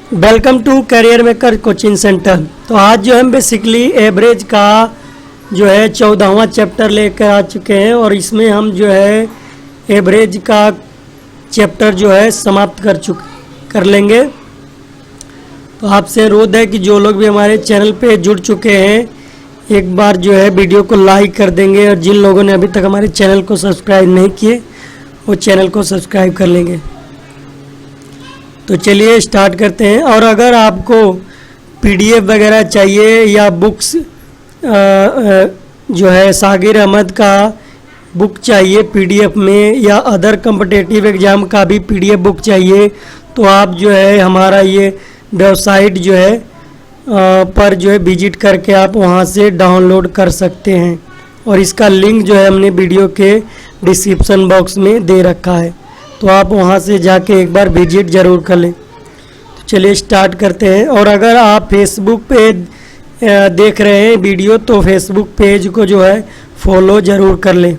Welcome to career maker coaching centre. तो आज जो हम बेसिकली एवरेज का जो है 14वां चैप्टर लेकर आ चुके हैं और इसमें हम जो है एवरेज का चैप्टर जो है समाप्त कर लेंगे। तो आपसे अनुरोध है कि जो लोग भी हमारे चैनल पे जुड़ चुके हैं एक बार जो है वीडियो को लाइक कर देंगे, और जिन लोगों ने अभी तक हमारे चैनल को सब्सक्राइब नहीं किए वो चैनल को सब्सक्राइब कर लेंगे। तो चलिए स्टार्ट करते हैं। और अगर आपको पीडीएफ वगैरह चाहिए या बुक्स जो है सागिर अहमद का बुक चाहिए पीडीएफ में, या अदर कॉम्पिटिटिव एग्ज़ाम का भी पीडीएफ बुक चाहिए, तो आप जो है हमारा ये वेबसाइट जो है पर जो है विजिट करके आप वहाँ से डाउनलोड कर सकते हैं। और इसका लिंक जो है हमने वीडियो के डिस्क्रिप्शन बॉक्स में दे रखा है, तो आप वहाँ से जाके एक बार विजिट ज़रूर कर लें। तो चलिए स्टार्ट करते हैं। और अगर आप फेसबुक पे देख रहे हैं वीडियो तो फेसबुक पेज को जो है फॉलो ज़रूर कर लें।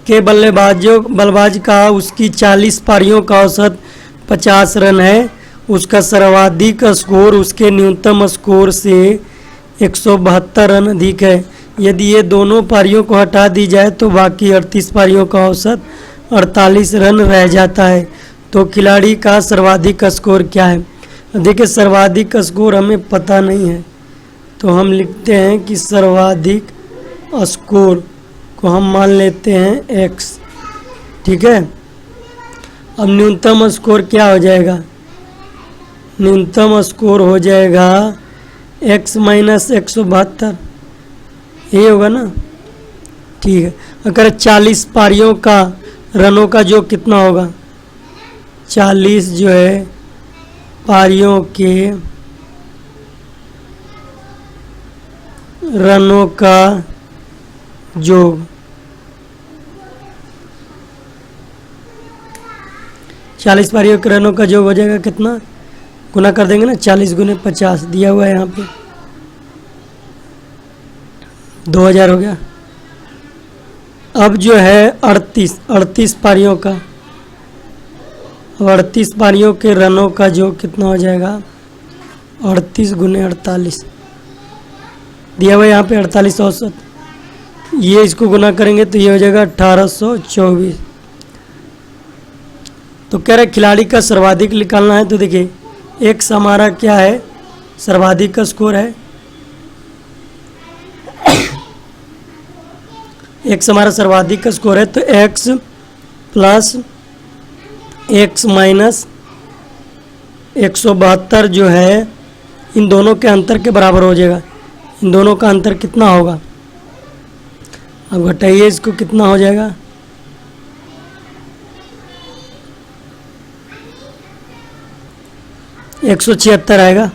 के बल्लेबाज का उसकी 40 पारियों का औसत 50 रन है। उसका सर्वाधिक स्कोर उसके न्यूनतम स्कोर से 172 रन अधिक है। यदि ये दोनों पारियों को हटा दी जाए तो बाकी 38 पारियों का औसत 48 रन रह जाता है। तो खिलाड़ी का सर्वाधिक स्कोर क्या है? देखिए सर्वाधिक स्कोर हमें पता नहीं है, तो हम लिखते हैं कि सर्वाधिक स्कोर को हम मान लेते हैं x। ठीक है। अब न्यूनतम स्कोर क्या हो जाएगा? न्यूनतम स्कोर हो जाएगा x माइनस 172, ये होगा ना। ठीक है। अगर 40 पारियों का रनों का जो कितना होगा, 40 जो है पारियों के रनों का योग, 40 पारियों के रनों का योग हो जाएगा कितना? गुना कर देंगे ना, 40 गुने 50 दिया हुआ है यहाँ पे, 2000 हो गया। अब जो है 38 पारियों का, 38 पारियों के रनों का जो कितना हो जाएगा, 38 गुने 48 दिया हुआ है यहाँ पे 48 औसत। ये इसको गुना करेंगे तो ये हो जाएगा 1824। तो कह रहे खिलाड़ी का सर्वाधिक निकालना है। तो देखिए एक्स हमारा क्या है, सर्वाधिक का स्कोर है। एक्स हमारा सर्वाधिक का स्कोर है, तो एक्स प्लस एक्स माइनस 172 जो है इन दोनों के अंतर के बराबर हो जाएगा। इन दोनों का अंतर कितना होगा? अब घटाइए इसको, कितना हो जाएगा? एक 176 आएगा।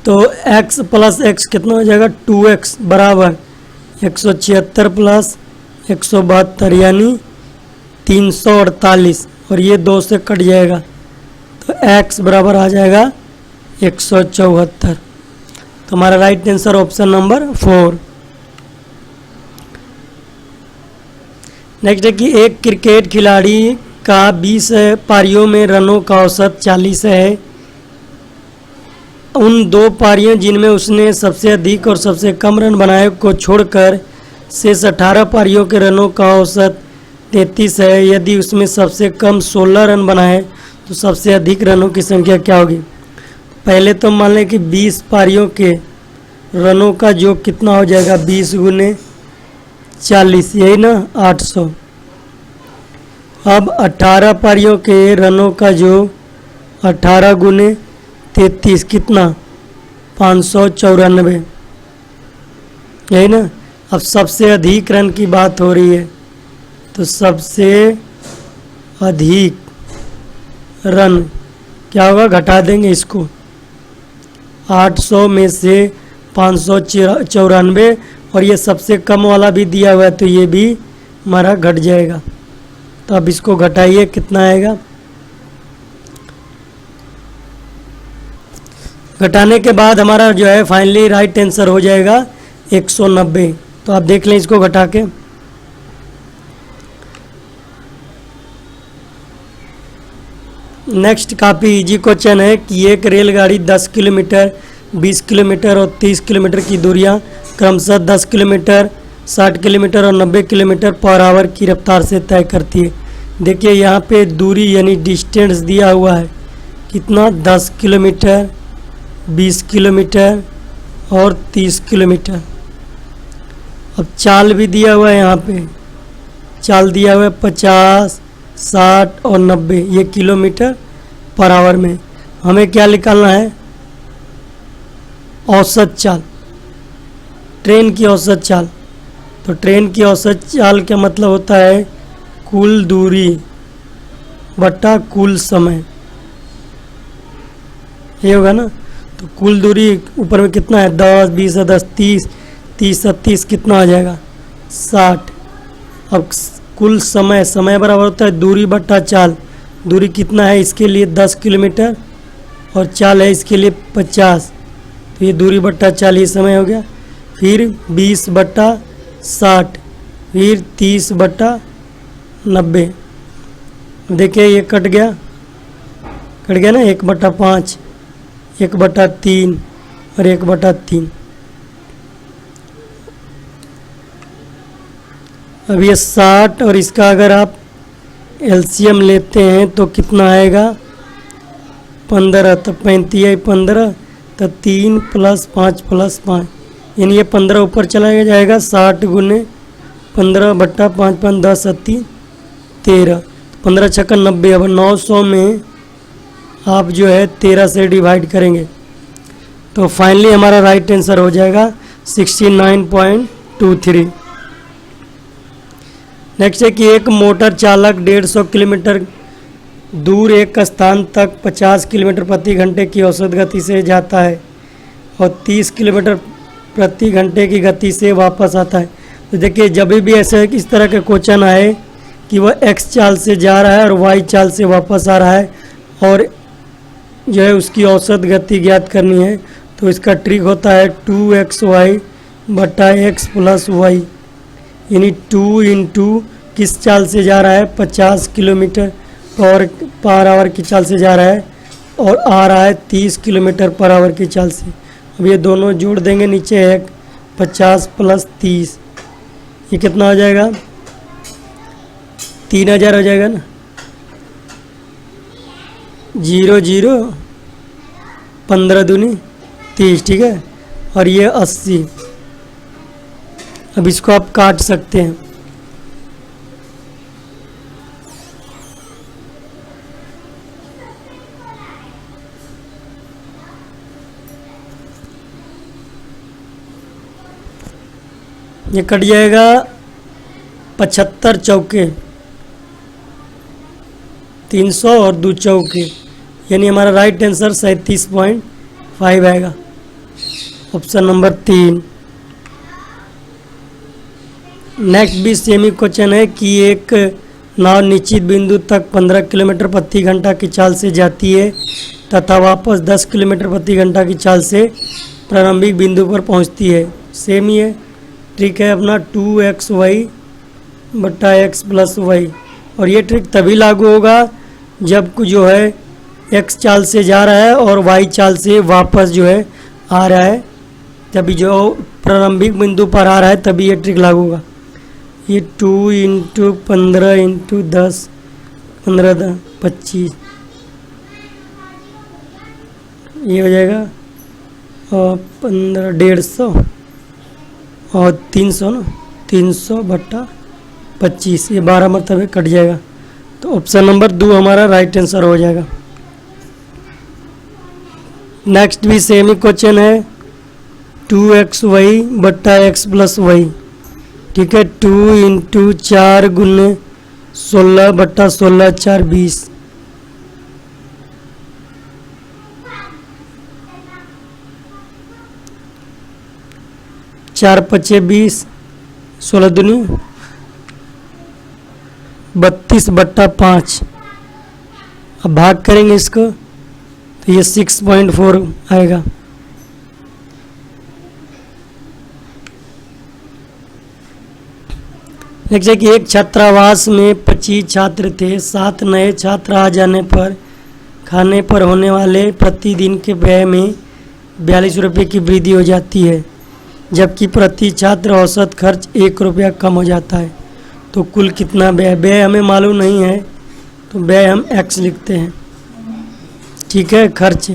तो x प्लस x कितना हो जाएगा? 2x बराबर 176 प्लस 172 यानी 348, और ये 2 से कट जाएगा तो x बराबर आ जाएगा 174। तो हमारा right answer option number 4। Next है कि एक क्रिकेट खिलाड़ी का 20 पारियों में रनों का औसत 40 है। उन 2 पारियों जिनमें उसने सबसे अधिक और सबसे कम रन बनाए को छोड़कर शेष 18 पारियों के रनों का औसत 33 है। यदि उसमें सबसे कम 16 रन बनाए तो सबसे अधिक रनों की संख्या क्या होगी? पहले तो मान लें कि 20 पारियों के रनों का जो कितना हो जाएगा, 20 गुने 40, यही ना 800। अब 18 पारियों के रनों का जो 18 गुने 33 कितना, 594, यही ना। अब सबसे अधिक रन की बात हो रही है, तो सबसे अधिक रन क्या होगा? घटा देंगे इसको, 800 में से 594, और ये सबसे कम वाला भी दिया हुआ है तो ये भी हमारा घट जाएगा। तो अब इसको घटाइए, कितना आएगा? घटाने के बाद हमारा जो है फाइनली राइट आंसर हो जाएगा 190। तो आप देख लें इसको घटा के, नेक्स्ट काफ़ी इजी क्वेश्चन है कि एक रेलगाड़ी 10 किलोमीटर, 20 किलोमीटर और 30 किलोमीटर की दूरियां क्रमशः 10 किलोमीटर, 60 किलोमीटर और 90 किलोमीटर पर आवर की रफ्तार से तय करती है। देखिए यहाँ पे दूरी यानी डिस्टेंस दिया हुआ है कितना, 10 किलोमीटर, 20 किलोमीटर और 30 किलोमीटर। अब चाल भी दिया हुआ है, यहाँ पे चाल दिया हुआ है 50, 60 और 90, ये किलोमीटर पर आवर में। हमें क्या निकालना है, औसत चाल, ट्रेन की औसत चाल। तो ट्रेन की औसत चाल का मतलब होता है कुल दूरी बटा कुल समय, ये होगा ना। तो कुल दूरी ऊपर में कितना है, 10, 20 और 10, 30, 30 और 30 कितना हो जाएगा, 60। अब कुल समय, समय बराबर होता है दूरी बट्टा चाल। दूरी कितना है इसके लिए 10 किलोमीटर और चाल है इसके लिए 50, तो ये दूरी बट्टा चाल, ये समय हो गया। फिर 20 बट्टा 60, फिर 30 बट्टा 90। देखिए ये कट गया ना, 1/5, 1/3 और 1/3। अब ये 60 और इसका अगर आप एलसीएम लेते हैं तो कितना आएगा, 15। तो 35 15, तो 3 + 5 + 5, यानी ये 15 ऊपर चला जाएगा। 60 गुने 15 बट्टा 5 5 10 30 13, 15 छक्का 90। अब 900 में आप जो है 13 से डिवाइड करेंगे तो फाइनली हमारा राइट आंसर हो जाएगा 69.23। नेक्स्ट है कि एक मोटर चालक 150 किलोमीटर दूर एक स्थान तक 50 किलोमीटर प्रति घंटे की औसत गति से जाता है और 30 किलोमीटर प्रति घंटे की गति से वापस आता है। तो देखिए जब भी ऐसे इस तरह के क्वेश्चन आए कि वह एक्स चाल से जा रहा है और वाई चाल से वापस आ रहा है और जो है उसकी औसत गति ज्ञात करनी है, तो इसका ट्रिक होता है 2xy बटा x + y, यानी 2 × किस चाल से जा रहा है, 50 किलोमीटर पर आवर की चाल से जा रहा है और आ रहा है 30 किलोमीटर पर आवर की चाल से। अब ये दोनों जोड़ देंगे, नीचे है 50 + 30, ये कितना हो जाएगा, 3000 हो जाएगा ना। 0 0 15 दूनी 30, ठीक है। और ये 80। अब इसको आप काट सकते हैं। ये कट जाएगा 75 चौके 300 और 2 चौके, यानी हमारा राइट आंसर 37.5 आएगा, ऑप्शन नंबर 3। नेक्स्ट भी सेम ही क्वेश्चन है कि एक नाव निश्चित बिंदु तक 15 किलोमीटर प्रति घंटा की चाल से जाती है तथा वापस 10 किलोमीटर प्रति घंटा की चाल से प्रारंभिक बिंदु पर पहुंचती है। सेम ही है, ट्रिक है अपना 2xy बटा x + y। और ये ट्रिक तभी लागू होगा जब जो है x चाल से जा रहा है और y चाल से वापस जो है आ रहा है, तभी जो प्रारंभिक बिंदु पर आ रहा है तभी ये ट्रिक लागू होगा। ये 2 × 15 × 10, 15 10 25, ये हो जाएगा और 15 150 और 300 ना, 300 बटा 25, ये 12 मरतबे कट जाएगा। तो ऑप्शन नंबर 2 हमारा राइट आंसर हो जाएगा। नेक्स्ट भी सेम ही क्वेश्चन है 2xy बटा x + y, ठीक है। 2 × 4 गुने 16 बटा 16 4 20, 4 5 20, 16 दूनी 32 बटा 5। अब भाग करेंगे इसको तो ये 6.4 आएगा। नेक्स्ट है कि एक छात्रावास में 25 छात्र थे। 7 नए छात्र आ जाने पर खाने पर होने वाले प्रतिदिन के व्यय में 42 रुपये की वृद्धि हो जाती है, जबकि प्रति छात्र औसत खर्च 1 रुपया कम हो जाता है। तो कुल कितना व्यय, व्यय हमें मालूम नहीं है तो व्यय हम x लिखते हैं। ठीक है, खर्च,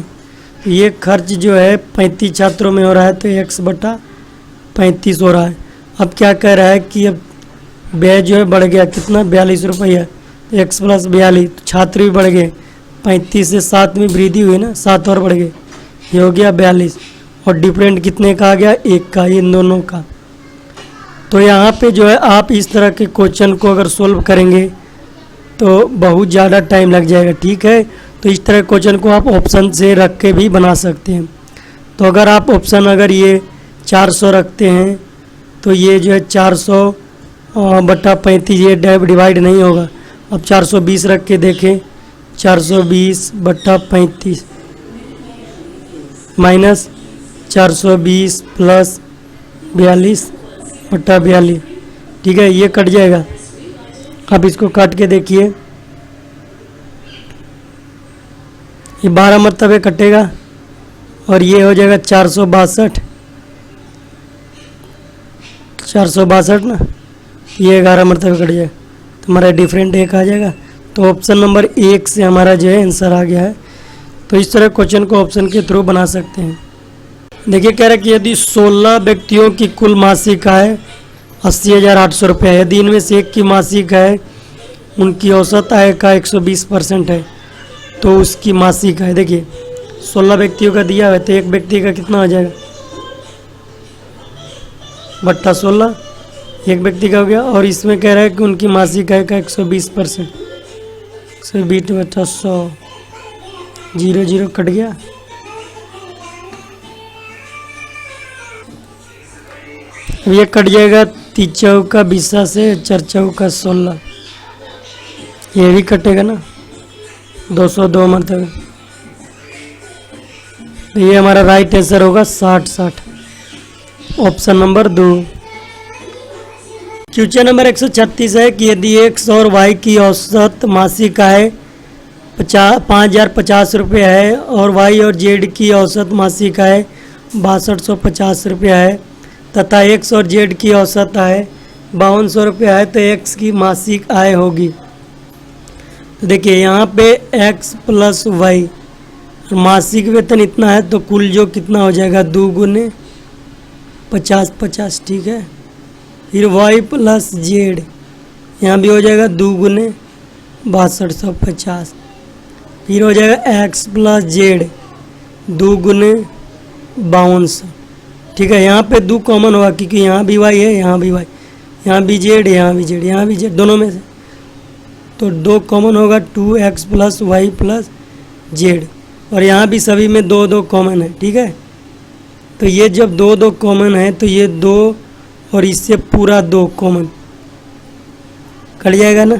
ये खर्च जो है 35 छात्रों में हो रहा है तो x/35 हो रहा है। अब क्या कह रहा है कि अब व्यय जो है बढ़ गया, कितना 42 रुपया, तो x + 42, तो छात्र भी बढ़ गए, 35 से 7 में वृद्धि हुई ना, 7 और बढ़ गए, ये हो गया 42। और डिफरेंट कितने का आ गया, 1 का, इन दोनों का। तो यहाँ पे जो है आप इस तरह के क्वेश्चन को अगर सोल्व करेंगे तो बहुत ज़्यादा टाइम लग जाएगा। ठीक है, तो इस तरह क्वेश्चन को आप ऑप्शन से रख के भी बना सकते हैं। तो अगर आप ऑप्शन अगर ये 400 रखते हैं तो ये जो है 400/35 ये डिवाइड नहीं होगा। अब 420 रख के देखें, 420/35 माइनस 420 + 42/42, ठीक है, ये कट जाएगा। अब इसको काट के देखिए, ये 12 मरतबे कटेगा और ये हो जाएगा 462 ना, ये 11 मरतबे कट जाएगा, तो हमारा डिफरेंट 1 आ जाएगा। तो ऑप्शन नंबर 1 से हमारा जो है आंसर आ गया है। तो इस तरह क्वेश्चन को ऑप्शन के थ्रू बना सकते हैं। देखिए कह रहा है कि यदि 16 व्यक्तियों की कुल मासिक आय 80,800 रुपये है, यदि इनमें से एक की मासिक आय उनकी औसत आय का 120% है, तो उसकी मासिक आय, देखिए 16 व्यक्तियों का दिया है तो एक व्यक्ति का कितना हो जाएगा, बट्टा 16, एक व्यक्ति का हो गया। और इसमें कह रहा है कि उनकी मासिक आय का 120%, 120/100, 0 कट गया। अब ये कट जाएगा 3 चौका 20 से 4 चौका 16, ये भी कटेगा ना, 202 मतलब। तो ये हमारा राइट आंसर होगा 60, ऑप्शन नंबर 2। क्वेश्चन नंबर 136 है कि यदि x और y की औसत मासिक आय 5,050 रुपये है और y और z की औसत मासिक आय 6250 रुपया है तथा x और z की औसत आय 5200 रुपया है, तो x की मासिक आय होगी। तो देखिए यहाँ पे x + y, मासिक वेतन इतना है तो कुल जो कितना हो जाएगा 2 × 50, ठीक है। फिर y + z, यहाँ भी हो जाएगा 2 × 6250। फिर हो जाएगा x + z 2 × 5200, ठीक है। यहाँ पे 2 कॉमन होगा क्योंकि यहाँ भी y है, यहाँ भी y, यहाँ भी z, यहाँ भी z, यहाँ भी z, दोनों में से तो 2 कॉमन होगा, 2x + y + z। और यहाँ भी सभी में 2 कॉमन है, ठीक है। तो ये जब 2 कॉमन है तो ये 2 और इससे पूरा 2 कॉमन कट जाएगा ना,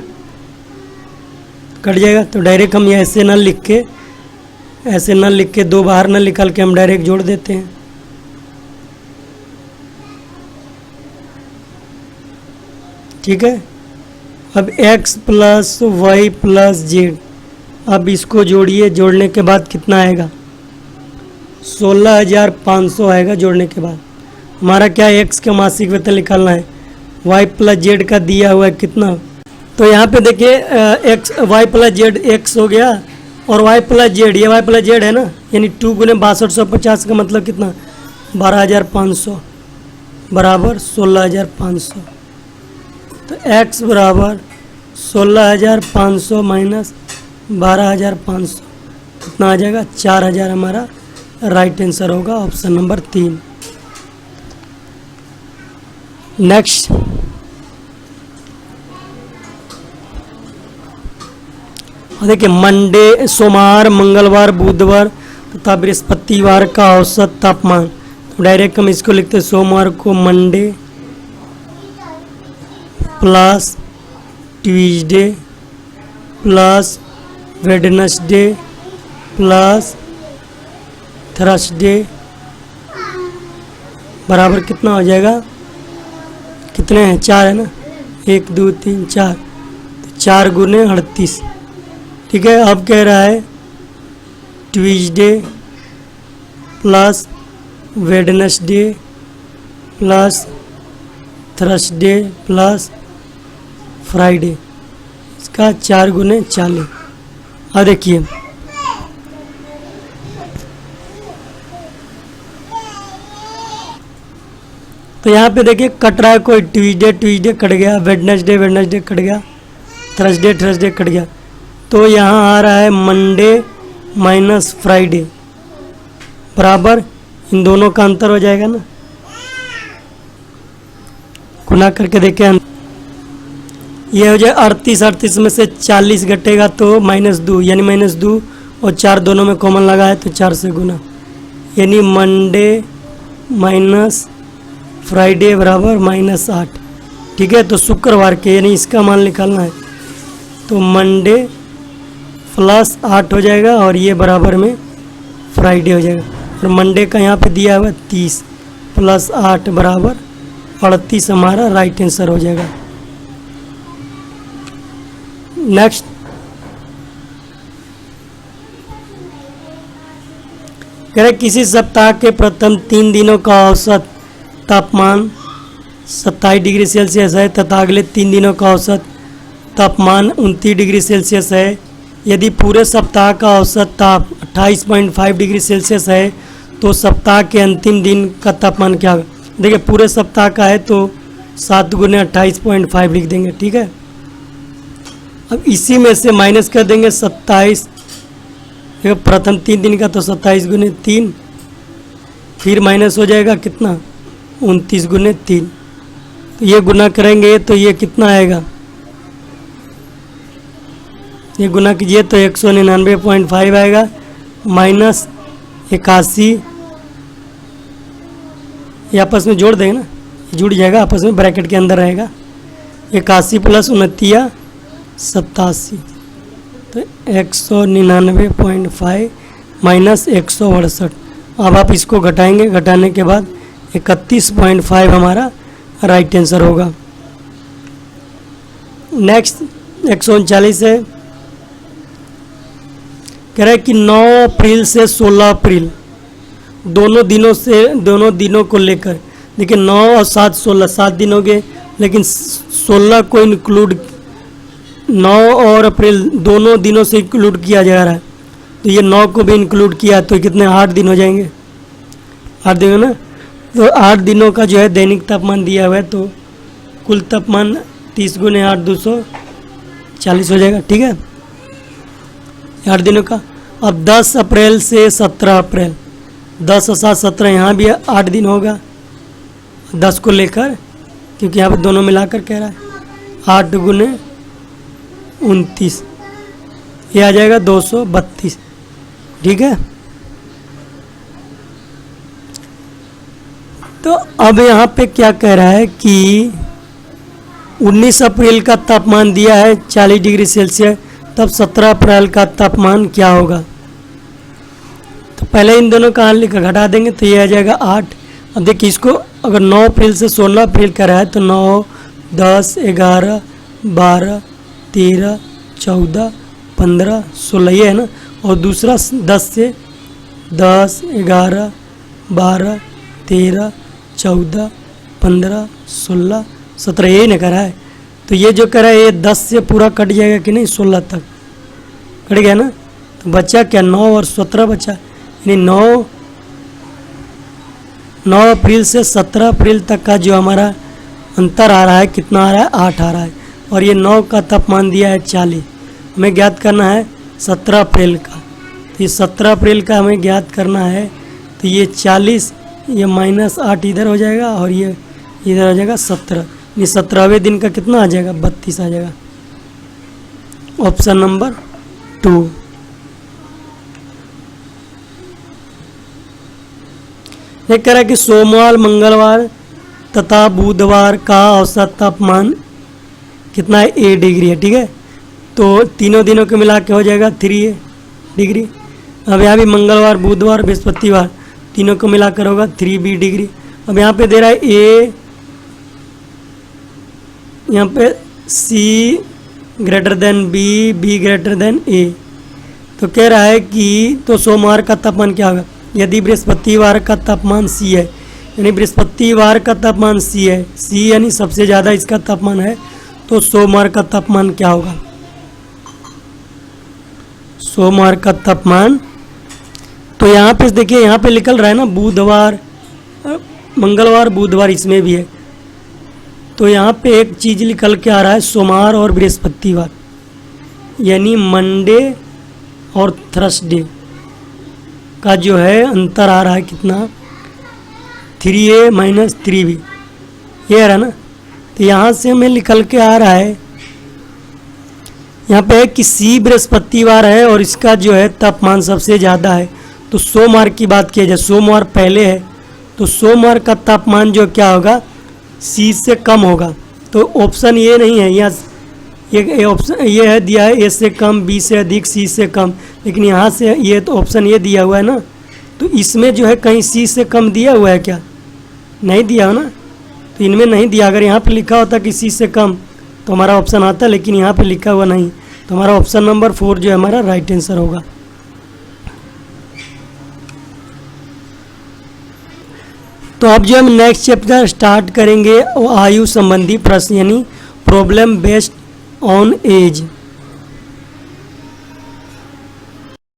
कट जाएगा। तो डायरेक्ट हम ये ऐसे ना लिख के 2 बाहर ना निकाल के हम डायरेक्ट जोड़ देते हैं। ठीक है। अब x + y + z, अब इसको जोड़िए, जोड़ने के बाद कितना आएगा, 16,500 आएगा। जोड़ने के बाद हमारा क्या x का मासिक वेतन निकालना है, y + z का दिया हुआ है कितना। तो यहाँ पे देखिए y + z x हो गया और y + z, ये y + z है ना, यानी 2 × 6250 का मतलब कितना, 12,500 बराबर 16,500। तो x बराबर 16,500 माइनस 12,500 कितना आ जाएगा, 4,000 हमारा राइट आंसर होगा, ऑप्शन नंबर 3। नेक्स्ट, देखिए मंडे, सोमवार, मंगलवार, बुधवार तथा बृहस्पतिवार का औसत तापमान। तो डायरेक्ट हम इसको लिखते हैं, सोमवार को Monday plus Tuesday plus Wednesday plus Thursday बराबर कितना हो जाएगा, कितने हैं, 4 है ना, 1 2 3 4, तो 4 × 38, ठीक है। अब कह रहा है Tuesday plus Wednesday plus Thursday plus Friday, इसका 4 गुने 40। अब देखिए तो यहाँ पे देखिए कट रहा है, कोई ट्यूसडे कट गया, वेडनेसडे कट गया, थर्सडे कट गया, तो यहाँ आ रहा है मंडे माइनस फ्राइडे बराबर इन दोनों का अंतर हो जाएगा ना, गुना करके देखें, ये हो जाए 38 में से 40 घटेगा तो -2 यानी -2 और 4 दोनों में कॉमन लगा है तो 4 से गुना, यानी मंडे माइनस फ्राइडे बराबर -8। ठीक है, तो शुक्रवार के यानी इसका मान निकालना है, तो मंडे प्लस 8 हो जाएगा और ये बराबर में फ्राइडे हो जाएगा, और मंडे का यहाँ पे दिया हुआ 30 प्लस 8 बराबर 38 हमारा राइट आंसर हो जाएगा। नेक्स्ट कह रहे किसी सप्ताह के प्रथम 3 दिनों का औसत तापमान 27 डिग्री सेल्सियस है तथा अगले 3 दिनों का औसत तापमान 29 डिग्री सेल्सियस है। यदि पूरे सप्ताह का औसत ताप 28.5 डिग्री सेल्सियस है तो सप्ताह के अंतिम दिन का तापमान क्या होगा। देखिए पूरे सप्ताह का है तो 7 गुने 28.5 लिख देंगे। ठीक है, अब इसी में से माइनस कर देंगे 27, प्रथम 3 दिन का तो 27 गुने 3, फिर माइनस हो जाएगा कितना 29 गुने 3, तो ये गुना करेंगे तो ये कितना आएगा, ये गुना कीजिए तो 199.5 आएगा माइनस 81, ये आपस में जोड़ देंगे ना, जुड़ जाएगा आपस में, ब्रैकेट के अंदर रहेगा 81 प्लस 29 87, तो 199.5 माइनस 168। अब आप इसको घटाएंगे, घटाने के बाद 31.5 हमारा राइट आंसर होगा। नेक्स्ट 139 है, कह रहा है कि 9 अप्रैल से 16 अप्रैल दोनों दिनों को लेकर, देखिए 9 और 7 16 7 दिन हो गए, लेकिन 16 को इंक्लूड 9 और अप्रैल दोनों दिनों से इंक्लूड किया जा रहा है, तो ये 9 को भी इंक्लूड किया तो कितने 8 दिन हो जाएंगे, 8 दिन ना, तो 8 दिनों का जो है दैनिक तापमान दिया हुआ है, तो कुल तापमान 30 गुने 8 240 हो जाएगा। ठीक है, 8 दिनों का। अब 10 अप्रैल से 17 अप्रैल, 10 और 7 17, यहाँ भी 8 दिन होगा 10 को लेकर, क्योंकि यहाँ पर दोनों मिलाकर कह रहा है, 8 गुने 29, ये आ जाएगा 232। ठीक है, तो अब यहाँ पे क्या कह रहा है कि 19 अप्रैल का तापमान दिया है 40 डिग्री सेल्सियस, तब 17 अप्रैल का तापमान क्या होगा। तो पहले इन दोनों का हल लिखकर घटा देंगे तो ये आ जाएगा 8। अब देखिए इसको अगर 9 अप्रैल से 16 अप्रैल का रहा है तो 9 10 11 12 13 14 15 16 ये है ना, और दूसरा 10 से 10 11 12 13 14 15 16 17 यही ना करा है, तो ये जो करा है ये 10 से पूरा कट जाएगा कि नहीं, 16 तक कट गया ना, तो बचा क्या 9 और 17 बचा, यानी 9 अप्रैल से 17 अप्रैल तक का जो हमारा अंतर आ रहा है कितना आ रहा है 8 आ रहा है, और ये 9 का तापमान दिया है 40, हमें ज्ञात करना है 17 अप्रैल का, तो ये 17 अप्रैल का हमें ज्ञात करना है, तो ये 40 ये -8 इधर हो जाएगा और ये इधर हो जाएगा 17, ये 17वें दिन का कितना आ जाएगा 32 आ जाएगा। Option number 2। ये कह रहा है कि सोमवार मंगलवार तथा बुधवार का औसत तापमान कितना है 8 डिग्री है। ठीक है, तो तीनों दिनों के मिला के हो जाएगा 3 डिग्री। अब यहाँ भी मंगलवार बुधवार बृहस्पतिवार तीनों को मिलाकर होगा 3 डिग्री। अब यहाँ पे दे रहा है ए, यहाँ पे C greater than B, B greater than A, तो कह रहा है कि तो सोमवार का तापमान क्या होगा। यदि बृहस्पतिवार का तापमान सी है, यानी बृहस्पतिवार का तापमान सी है, सी यानी सबसे ज़्यादा इसका तापमान है, तो सोमवार का तापमान क्या होगा। सोमवार का तापमान तो यहाँ पे देखिए, यहाँ पे निकल रहा है ना बुधवार, मंगलवार, बुधवार इसमें भी है। तो यहाँ पे एक चीज़ निकल के आ रहा है, सोमवार और बृहस्पतिवार, यानी मंडे और थर्सडे का जो है अंतर आ रहा है कितना, 3a माइनस 3b, ये आ रहा है ना। तो यहाँ से हमें निकल के आ रहा है, यहाँ पे है कि सी बृहस्पतिवार है और इसका जो है तापमान सबसे ज़्यादा है। तो सोमवार की बात किया जाए, सोमवार पहले है, तो सोमवार का तापमान जो क्या होगा, सी से कम होगा। तो ऑप्शन ये नहीं है, यहाँ ये ऑप्शन ये है दिया है, ए से कम, बी से अधिक, सी से कम, लेकिन यहाँ से ये तो ऑप्शन ये दिया हुआ है ना, तो इसमें जो है कहीं सी से कम दिया हुआ है क्या, नहीं दिया हो ना, तो इनमें नहीं दिया। अगर यहाँ पे लिखा होता कि सी से कम तो हमारा ऑप्शन आता, लेकिन यहाँ पे लिखा हुआ नहीं, तो हमारा ऑप्शन नंबर 4 जो है हमारा राइट आंसर होगा। तो अब जो हम नेक्स्ट चैप्टर स्टार्ट करेंगे वो आयु संबंधी प्रश्न, यानी प्रॉब्लम बेस्ड ऑन एज।